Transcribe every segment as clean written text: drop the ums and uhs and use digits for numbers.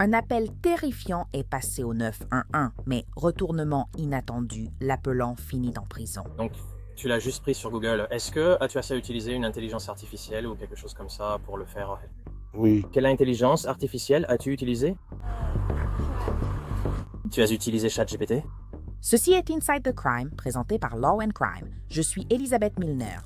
Un appel terrifiant est passé au 911, mais retournement inattendu, l'appelant finit en prison. Donc, tu l'as juste pris sur Google. Est-ce que tu as essayé d'utiliser une intelligence artificielle ou quelque chose comme ça pour le faire? Oui. Quelle intelligence artificielle as-tu utilisée? Tu as utilisé ChatGPT? Ceci est Inside the Crime, présenté par Law and Crime. Je suis Elisabeth Milner.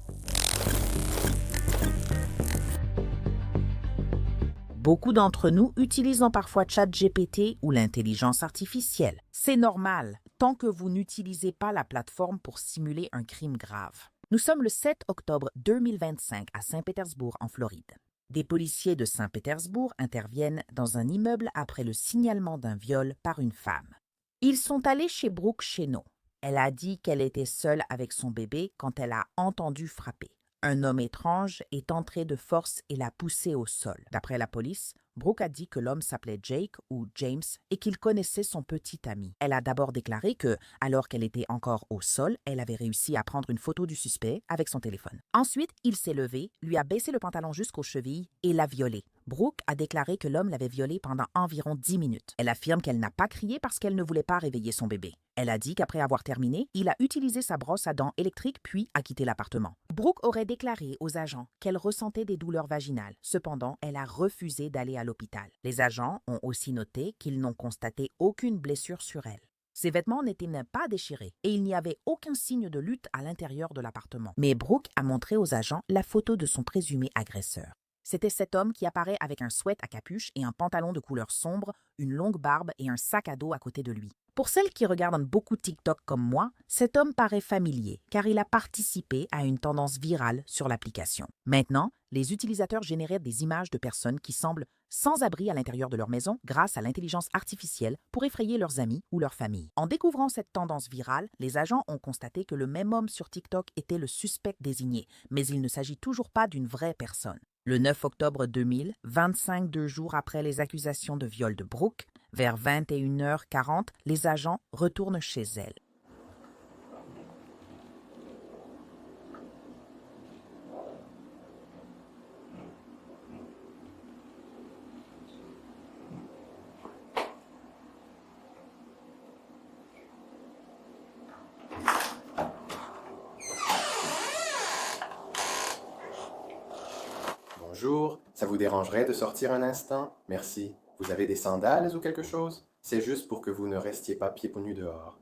Beaucoup d'entre nous utilisons parfois ChatGPT ou l'intelligence artificielle. C'est normal, tant que vous n'utilisez pas la plateforme pour simuler un crime grave. Nous sommes le 7 octobre 2025 à Saint-Pétersbourg, en Floride. Des policiers de Saint-Pétersbourg interviennent dans un immeuble après le signalement d'un viol par une femme. Ils sont allés chez Brooke Cheno. Elle a dit qu'elle était seule avec son bébé quand elle a entendu frapper. Un homme étrange est entré de force et l'a poussé au sol. D'après la police, Brooke a dit que l'homme s'appelait Jake ou James et qu'il connaissait son petit ami. Elle a d'abord déclaré que, alors qu'elle était encore au sol, elle avait réussi à prendre une photo du suspect avec son téléphone. Ensuite, il s'est levé, lui a baissé le pantalon jusqu'aux chevilles et l'a violée. Brooke a déclaré que l'homme l'avait violée pendant environ 10 minutes. Elle affirme qu'elle n'a pas crié parce qu'elle ne voulait pas réveiller son bébé. Elle a dit qu'après avoir terminé, il a utilisé sa brosse à dents électrique puis a quitté l'appartement. Brooke aurait déclaré aux agents qu'elle ressentait des douleurs vaginales. Cependant, elle a refusé d'aller à l'hôpital. Les agents ont aussi noté qu'ils n'ont constaté aucune blessure sur elle. Ses vêtements n'étaient même pas déchirés et il n'y avait aucun signe de lutte à l'intérieur de l'appartement. Mais Brooke a montré aux agents la photo de son présumé agresseur. C'était cet homme qui apparaît avec un sweat à capuche et un pantalon de couleur sombre, une longue barbe et un sac à dos à côté de lui. Pour celles qui regardent beaucoup TikTok comme moi, cet homme paraît familier car il a participé à une tendance virale sur l'application. Maintenant, les utilisateurs généraient des images de personnes qui semblent sans abri à l'intérieur de leur maison grâce à l'intelligence artificielle pour effrayer leurs amis ou leur famille. En découvrant cette tendance virale, les agents ont constaté que le même homme sur TikTok était le suspect désigné, mais il ne s'agit toujours pas d'une vraie personne. Le 9 octobre 2000, 2 jours après les accusations de viol de Brooke, vers 21h40, les agents retournent chez elle. Bonjour, ça vous dérangerait de sortir un instant? Merci. Vous avez des sandales ou quelque chose? C'est juste pour que vous ne restiez pas pieds nus dehors.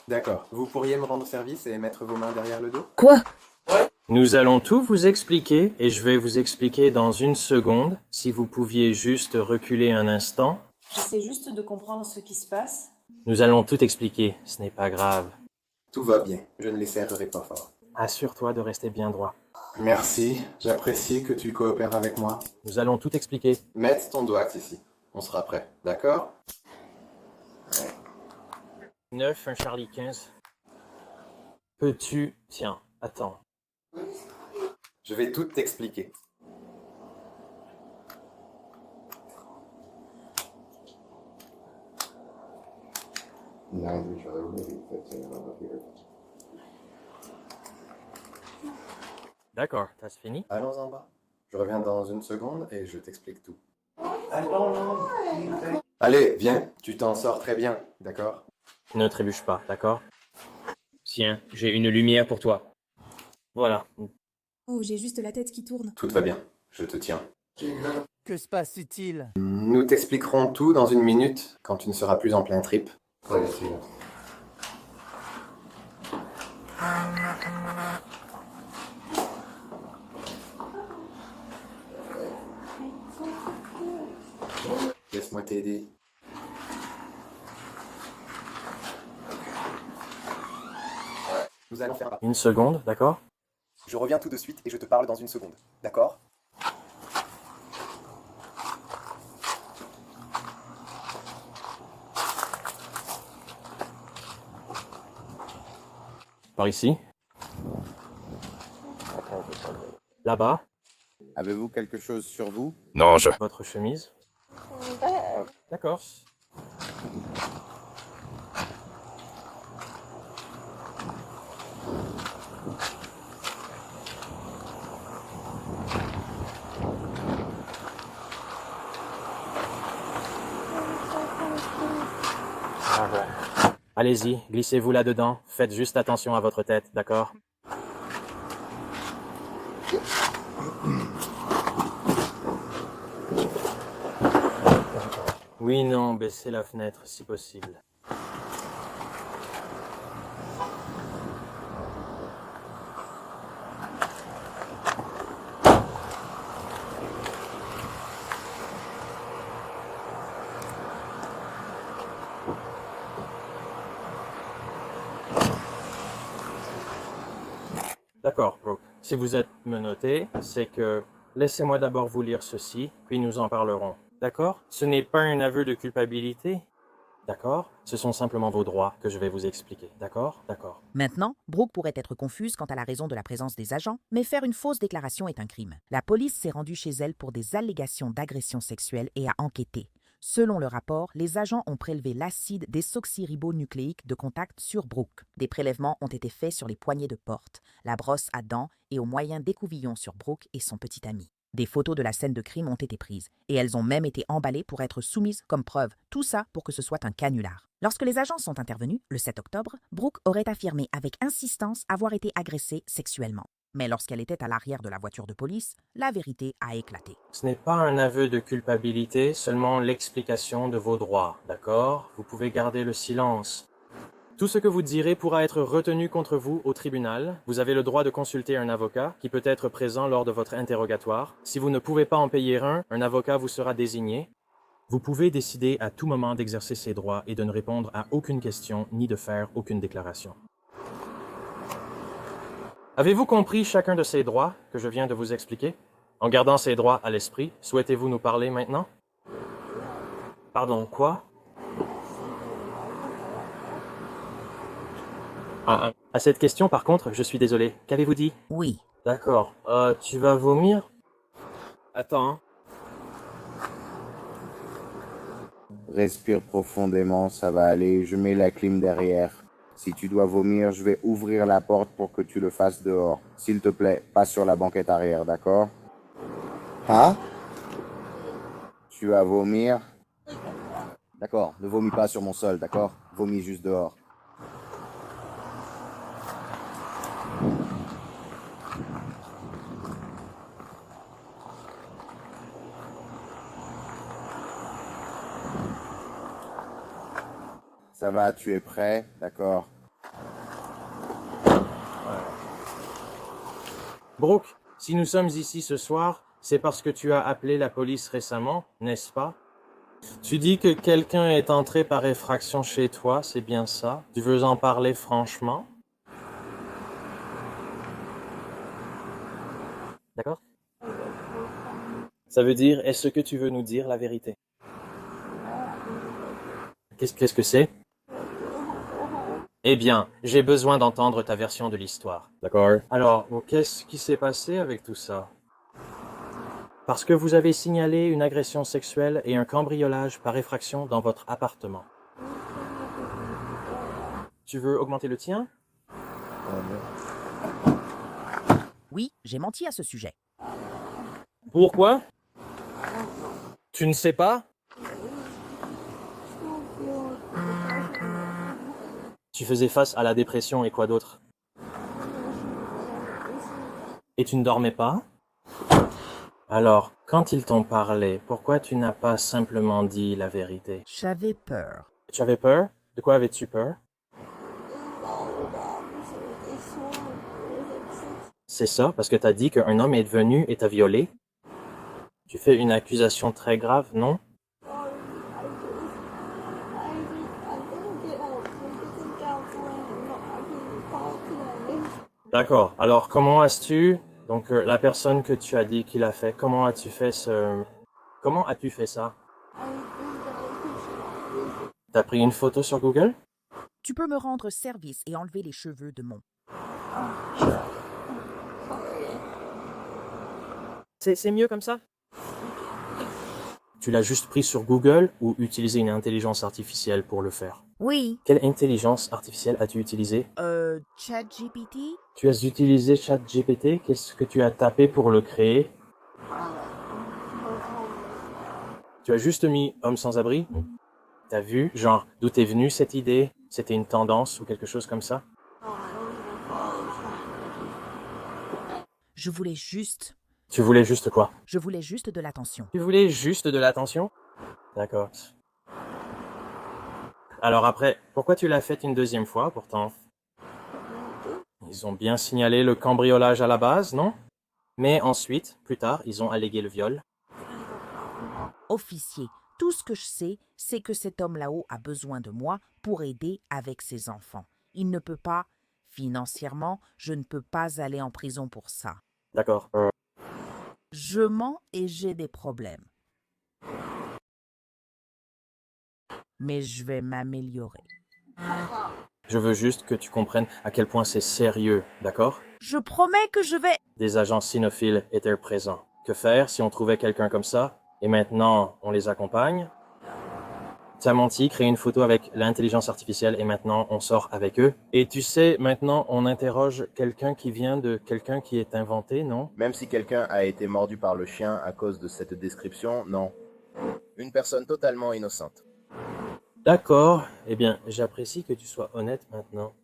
D'accord. Vous pourriez me rendre service et mettre vos mains derrière le dos? Quoi? Nous allons tout vous expliquer et je vais vous expliquer dans une seconde. Si vous pouviez juste reculer un instant. J'essaie juste de comprendre ce qui se passe. Nous allons tout expliquer, ce n'est pas grave. Tout va bien. Je ne les serrerai pas fort. Assure-toi de rester bien droit. Merci. J'apprécie que tu coopères avec moi. Nous allons tout expliquer. Mets ton doigt ici. On sera prêt. D'accord? 9, un Charlie 15. Peux-tu... Tiens, attends. Je vais tout t'expliquer. D'accord, t'as fini? Allons en bas. Je reviens dans une seconde et je t'explique tout. Allez, viens. Tu t'en sors très bien, d'accord? Ne trébuche pas, d'accord? Tiens, j'ai une lumière pour toi. Voilà. Oh, j'ai juste la tête qui tourne. Tout va bien. Je te tiens. Que se passe-t-il? Nous t'expliquerons tout dans une minute, quand tu ne seras plus en plein trip. Laisse-moi t'aider. Nous allons faire un pas. Une seconde, d'accord? Je reviens tout de suite et je te parle dans une seconde. D'accord? Par ici. Là-bas. Avez-vous quelque chose sur vous? Non, je... Votre chemise. D'accord. Allez-y, glissez-vous là-dedans. Faites juste attention à votre tête, d'accord? Oui, non, baissez la fenêtre si possible. D'accord, Brooke. Si vous êtes menotté, c'est que laissez-moi d'abord vous lire ceci, puis nous en parlerons. D'accord? Ce n'est pas un aveu de culpabilité. D'accord? Ce sont simplement vos droits que je vais vous expliquer. D'accord? D'accord. Maintenant, Brooke pourrait être confuse quant à la raison de la présence des agents, mais faire une fausse déclaration est un crime. La police s'est rendue chez elle pour des allégations d'agression sexuelle et a enquêté. Selon le rapport, les agents ont prélevé l'acide désoxyribonucléique de contact sur Brooke. Des prélèvements ont été faits sur les poignées de porte, la brosse à dents et au moyen d'écouvillons sur Brooke et son petit ami. Des photos de la scène de crime ont été prises, et elles ont même été emballées pour être soumises comme preuve, tout ça pour que ce soit un canular. Lorsque les agents sont intervenus, le 7 octobre, Brooke aurait affirmé avec insistance avoir été agressée sexuellement. Mais lorsqu'elle était à l'arrière de la voiture de police, la vérité a éclaté. Ce n'est pas un aveu de culpabilité, seulement l'explication de vos droits, d'accord? Vous pouvez garder le silence. Tout ce que vous direz pourra être retenu contre vous au tribunal. Vous avez le droit de consulter un avocat qui peut être présent lors de votre interrogatoire. Si vous ne pouvez pas en payer un avocat vous sera désigné. Vous pouvez décider à tout moment d'exercer ces droits et de ne répondre à aucune question ni de faire aucune déclaration. Avez-vous compris chacun de ces droits que je viens de vous expliquer? En gardant ces droits à l'esprit, souhaitez-vous nous parler maintenant? Pardon, quoi? À cette question, par contre, je suis désolé. Qu'avez-vous dit? Oui. D'accord. Tu vas vomir? Attends, hein. Respire profondément, ça va aller. Je mets la clim derrière. Si tu dois vomir, je vais ouvrir la porte pour que tu le fasses dehors. S'il te plaît, pas sur la banquette arrière, d'accord? Hein? Tu vas vomir? D'accord, ne vomis pas sur mon sol, d'accord? Vomis juste dehors. Ça va, tu es prêt? D'accord. Brooke, si nous sommes ici ce soir, c'est parce que tu as appelé la police récemment, n'est-ce pas? Tu dis que quelqu'un est entré par effraction chez toi, c'est bien ça? Tu veux en parler franchement? D'accord? Ça veut dire, est-ce que tu veux nous dire la vérité? Qu'est-ce que c'est? Eh bien, j'ai besoin d'entendre ta version de l'histoire. D'accord. Alors, qu'est-ce qui s'est passé avec tout ça? Parce que vous avez signalé une agression sexuelle et un cambriolage par effraction dans votre appartement. Tu veux augmenter le tien? Oui, j'ai menti à ce sujet. Pourquoi? Tu ne sais pas? Tu faisais face à la dépression et quoi d'autre? Et tu ne dormais pas? Alors, quand ils t'ont parlé, pourquoi tu n'as pas simplement dit la vérité? J'avais peur. Tu avais peur? De quoi avais-tu peur? C'est ça, parce que t'as dit qu'un homme est venu et t'a violé? Tu fais une accusation très grave, non? D'accord. Alors, comment as-tu... Donc, la personne que tu as dit qu'il a fait, comment as-tu fait ça? T'as pris une photo sur Google? Tu peux me rendre service et enlever les cheveux de mon... C'est mieux comme ça? Tu l'as juste pris sur Google ou utilisé une intelligence artificielle pour le faire? Oui. Quelle intelligence artificielle as-tu utilisé? ChatGPT? Tu as utilisé ChatGPT? Qu'est-ce que tu as tapé pour le créer? Tu as juste mis homme sans abri? T'as vu, genre, d'où t'es venue cette idée? C'était une tendance ou quelque chose comme ça? Je voulais juste, Tu voulais juste quoi? je voulais juste de l'attention. Tu voulais juste de l'attention? D'accord. Alors après, pourquoi tu l'as faite une deuxième fois pourtant? Ils ont bien signalé le cambriolage à la base, non? Mais ensuite, plus tard, ils ont allégué le viol. Officier, tout ce que je sais, c'est que cet homme là-haut a besoin de moi pour aider avec ses enfants. Il ne peut pas, financièrement, je ne peux pas aller en prison pour ça. D'accord. Je mens et j'ai des problèmes. Mais je vais m'améliorer. Je veux juste que tu comprennes à quel point c'est sérieux, d'accord? Je promets que je vais... Des agents cynophiles étaient présents. Que faire si on trouvait quelqu'un comme ça, et maintenant on les accompagne? T'as menti, créé une photo avec l'intelligence artificielle, et maintenant on sort avec eux. Et tu sais, maintenant on interroge quelqu'un qui vient de quelqu'un qui est inventé, non? Même si quelqu'un a été mordu par le chien à cause de cette description, non. Une personne totalement innocente. D'accord, eh bien, j'apprécie que tu sois honnête maintenant.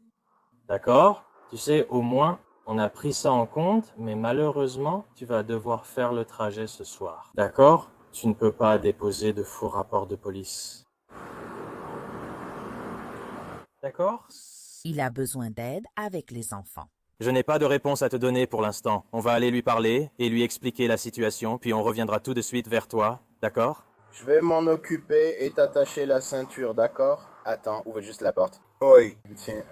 D'accord? Tu sais, au moins, on a pris ça en compte, mais malheureusement, tu vas devoir faire le trajet ce soir. D'accord? Tu ne peux pas déposer de faux rapports de police. D'accord? Il a besoin d'aide avec les enfants. Je n'ai pas de réponse à te donner pour l'instant. On va aller lui parler et lui expliquer la situation, puis on reviendra tout de suite vers toi. D'accord? Je vais m'en occuper et t'attacher la ceinture, d'accord? Attends, ouvre juste la porte. Oui. Tiens.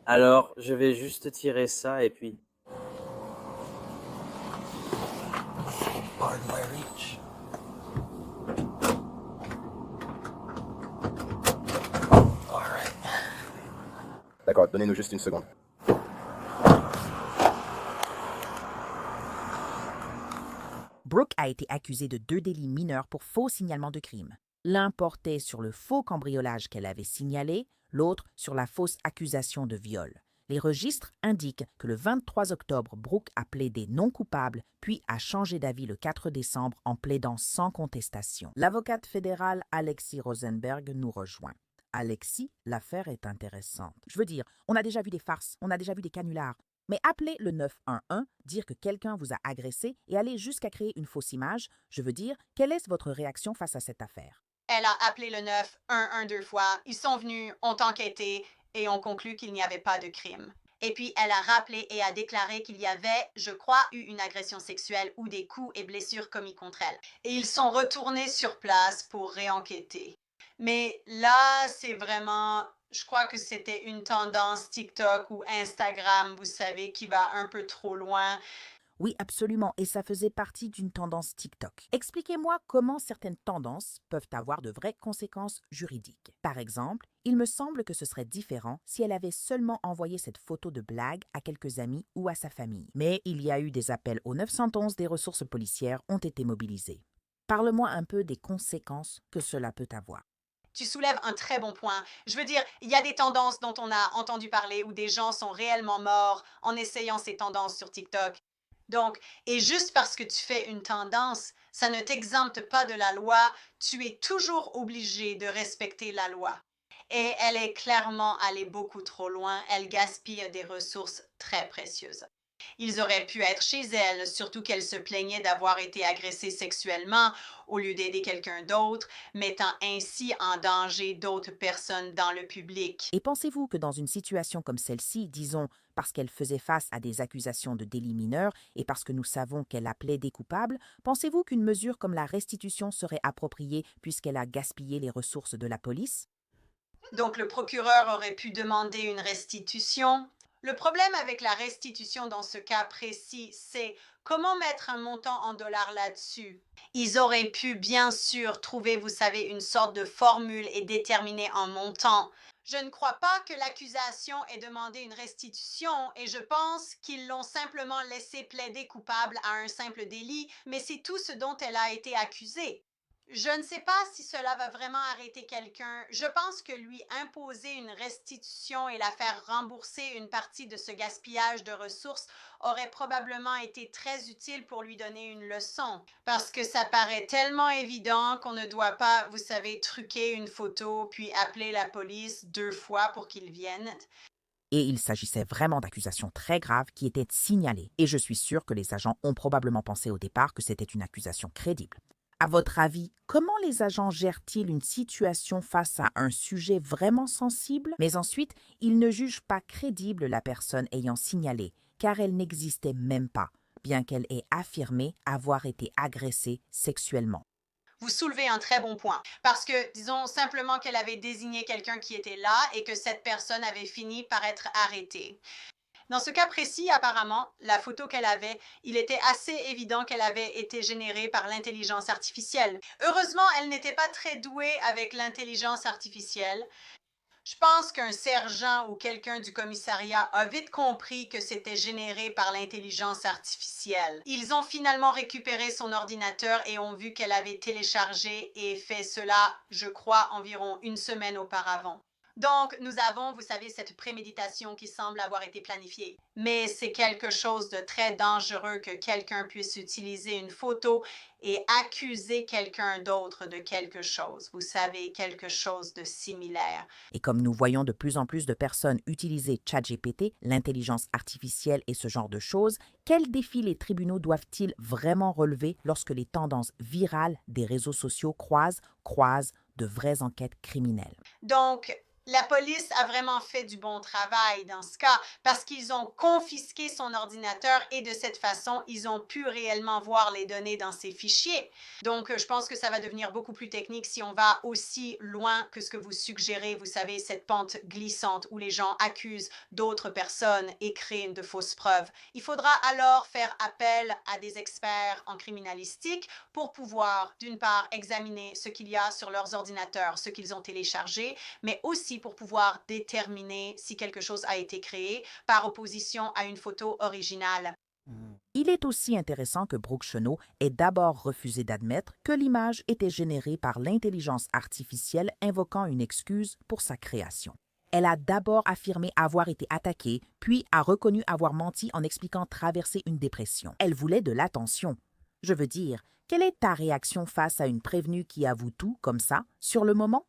Alors, je vais juste tirer ça et puis... D'accord, donnez-nous juste une seconde. Brooke a été accusée de 2 délits mineurs pour faux signalement de crime. L'un portait sur le faux cambriolage qu'elle avait signalé, l'autre sur la fausse accusation de viol. Les registres indiquent que le 23 octobre, Brooke a plaidé non coupable, puis a changé d'avis le 4 décembre en plaidant sans contestation. L'avocate fédérale Alexis Rosenberg nous rejoint. Alexis, l'affaire est intéressante. Je veux dire, on a déjà vu des farces, on a déjà vu des canulars. Mais appeler le 911, dire que quelqu'un vous a agressé et aller jusqu'à créer une fausse image, je veux dire, quelle est votre réaction face à cette affaire? Elle a appelé le 911 2 fois. Ils sont venus, ont enquêté et ont conclu qu'il n'y avait pas de crime. Et puis, elle a rappelé et a déclaré qu'il y avait, je crois, eu une agression sexuelle ou des coups et blessures commis contre elle. Et ils sont retournés sur place pour réenquêter. Mais là, c'est vraiment... Je crois que c'était une tendance TikTok ou Instagram, vous savez, qui va un peu trop loin. Oui, absolument, et ça faisait partie d'une tendance TikTok. Expliquez-moi comment certaines tendances peuvent avoir de vraies conséquences juridiques. Par exemple, il me semble que ce serait différent si elle avait seulement envoyé cette photo de blague à quelques amis ou à sa famille. Mais il y a eu des appels au 911, des ressources policières ont été mobilisées. Parle-moi un peu des conséquences que cela peut avoir. Tu soulèves un très bon point. Je veux dire, il y a des tendances dont on a entendu parler où des gens sont réellement morts en essayant ces tendances sur TikTok. Donc, et juste parce que tu fais une tendance, ça ne t'exempte pas de la loi. Tu es toujours obligé de respecter la loi. Et elle est clairement allée beaucoup trop loin. Elle gaspille des ressources très précieuses. Ils auraient pu être chez elle, surtout qu'elle se plaignait d'avoir été agressée sexuellement au lieu d'aider quelqu'un d'autre, mettant ainsi en danger d'autres personnes dans le public. Et pensez-vous que dans une situation comme celle-ci, disons parce qu'elle faisait face à des accusations de délits mineurs et parce que nous savons qu'elle a plaidé coupable, pensez-vous qu'une mesure comme la restitution serait appropriée puisqu'elle a gaspillé les ressources de la police? Donc le procureur aurait pu demander une restitution. Le problème avec la restitution dans ce cas précis, c'est comment mettre un montant en dollars là-dessus. Ils auraient pu bien sûr trouver, vous savez, une sorte de formule et déterminer un montant. Je ne crois pas que l'accusation ait demandé une restitution et je pense qu'ils l'ont simplement laissé plaider coupable à un simple délit, mais c'est tout ce dont elle a été accusée. Je ne sais pas si cela va vraiment arrêter quelqu'un. Je pense que lui imposer une restitution et la faire rembourser une partie de ce gaspillage de ressources aurait probablement été très utile pour lui donner une leçon. Parce que ça paraît tellement évident qu'on ne doit pas, vous savez, truquer une photo puis appeler la police 2 fois pour qu'ils viennent. Et il s'agissait vraiment d'accusations très graves qui étaient signalées. Et je suis sûr que les agents ont probablement pensé au départ que c'était une accusation crédible. À votre avis, comment les agents gèrent-ils une situation face à un sujet vraiment sensible, mais ensuite, ils ne jugent pas crédible la personne ayant signalé, car elle n'existait même pas, bien qu'elle ait affirmé avoir été agressée sexuellement? Vous soulevez un très bon point. Parce que, disons simplement qu'elle avait désigné quelqu'un qui était là et que cette personne avait fini par être arrêtée. Dans ce cas précis, apparemment, la photo qu'elle avait, il était assez évident qu'elle avait été générée par l'intelligence artificielle. Heureusement, elle n'était pas très douée avec l'intelligence artificielle. Je pense qu'un sergent ou quelqu'un du commissariat a vite compris que c'était généré par l'intelligence artificielle. Ils ont finalement récupéré son ordinateur et ont vu qu'elle avait téléchargé et fait cela, je crois, environ 1 semaine auparavant. Donc, nous avons, vous savez, cette préméditation qui semble avoir été planifiée. Mais c'est quelque chose de très dangereux que quelqu'un puisse utiliser une photo et accuser quelqu'un d'autre de quelque chose. Vous savez, quelque chose de similaire. Et comme nous voyons de plus en plus de personnes utiliser ChatGPT, l'intelligence artificielle et ce genre de choses, quels défis les tribunaux doivent-ils vraiment relever lorsque les tendances virales des réseaux sociaux croisent de vraies enquêtes criminelles? Donc, la police a vraiment fait du bon travail dans ce cas parce qu'ils ont confisqué son ordinateur et de cette façon, ils ont pu réellement voir les données dans ces fichiers. Donc, je pense que ça va devenir beaucoup plus technique si on va aussi loin que ce que vous suggérez, vous savez, cette pente glissante où les gens accusent d'autres personnes et créent de fausses preuves. Il faudra alors faire appel à des experts en criminalistique pour pouvoir, d'une part, examiner ce qu'il y a sur leurs ordinateurs, ce qu'ils ont téléchargé, mais aussi pour pouvoir déterminer si quelque chose a été créé par opposition à une photo originale. Il est aussi intéressant que Brooke Chennault ait d'abord refusé d'admettre que l'image était générée par l'intelligence artificielle invoquant une excuse pour sa création. Elle a d'abord affirmé avoir été attaquée, puis a reconnu avoir menti en expliquant traverser une dépression. Elle voulait de l'attention. Je veux dire, quelle est ta réaction face à une prévenue qui avoue tout, comme ça, sur le moment?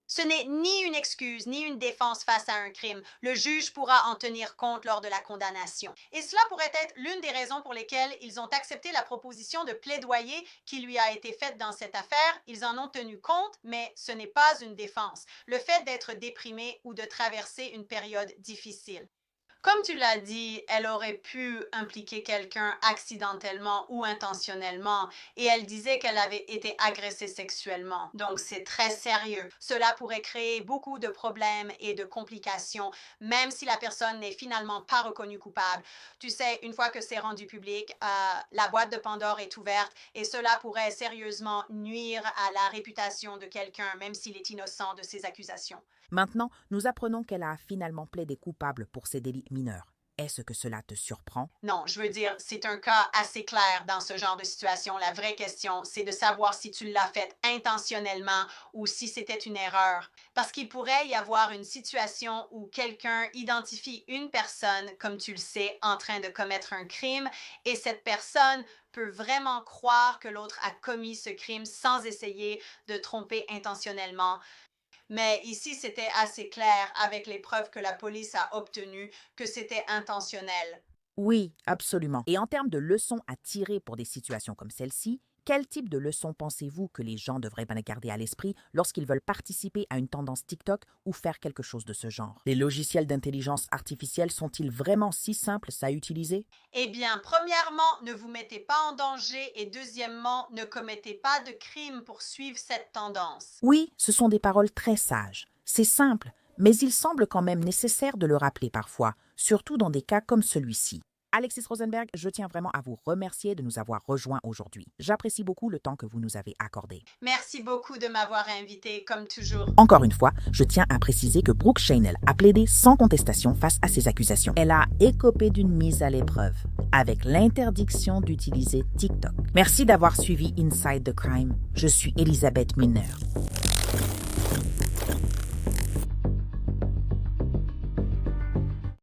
Ce n'est ni une excuse, ni une défense face à un crime. Le juge pourra en tenir compte lors de la condamnation. Et cela pourrait être l'une des raisons pour lesquelles ils ont accepté la proposition de plaidoyer qui lui a été faite dans cette affaire. Ils en ont tenu compte, mais ce n'est pas une défense. Le fait d'être déprimé ou de traverser une période difficile. Comme tu l'as dit, elle aurait pu impliquer quelqu'un accidentellement ou intentionnellement et elle disait qu'elle avait été agressée sexuellement. Donc c'est très sérieux. Cela pourrait créer beaucoup de problèmes et de complications, même si la personne n'est finalement pas reconnue coupable. Tu sais, une fois que c'est rendu public, la boîte de Pandore est ouverte et cela pourrait sérieusement nuire à la réputation de quelqu'un, même s'il est innocent de ces accusations. Maintenant, nous apprenons qu'elle a finalement plaidé coupable pour ces délits mineurs. Est-ce que cela te surprend? Non, je veux dire, c'est un cas assez clair dans ce genre de situation. La vraie question, c'est de savoir si tu l'as fait intentionnellement ou si c'était une erreur. Parce qu'il pourrait y avoir une situation où quelqu'un identifie une personne, comme tu le sais, en train de commettre un crime et cette personne peut vraiment croire que l'autre a commis ce crime sans essayer de tromper intentionnellement. Mais ici, c'était assez clair avec les preuves que la police a obtenues que c'était intentionnel. Oui, absolument. Et en termes de leçons à tirer pour des situations comme celle-ci, quel type de leçons pensez-vous que les gens devraient bien garder à l'esprit lorsqu'ils veulent participer à une tendance TikTok ou faire quelque chose de ce genre? Les logiciels d'intelligence artificielle sont-ils vraiment si simples à utiliser? Eh bien, premièrement, ne vous mettez pas en danger et deuxièmement, ne commettez pas de crime pour suivre cette tendance. Oui, ce sont des paroles très sages. C'est simple, mais il semble quand même nécessaire de le rappeler parfois, surtout dans des cas comme celui-ci. Alexis Rosenberg, je tiens vraiment à vous remercier de nous avoir rejoints aujourd'hui. J'apprécie beaucoup le temps que vous nous avez accordé. Merci beaucoup de m'avoir invité, comme toujours. Encore une fois, je tiens à préciser que Brooke Schnell a plaidé sans contestation face à ces accusations. Elle a écopé d'une mise à l'épreuve avec l'interdiction d'utiliser TikTok. Merci d'avoir suivi Inside the Crime. Je suis Elisabeth Milner.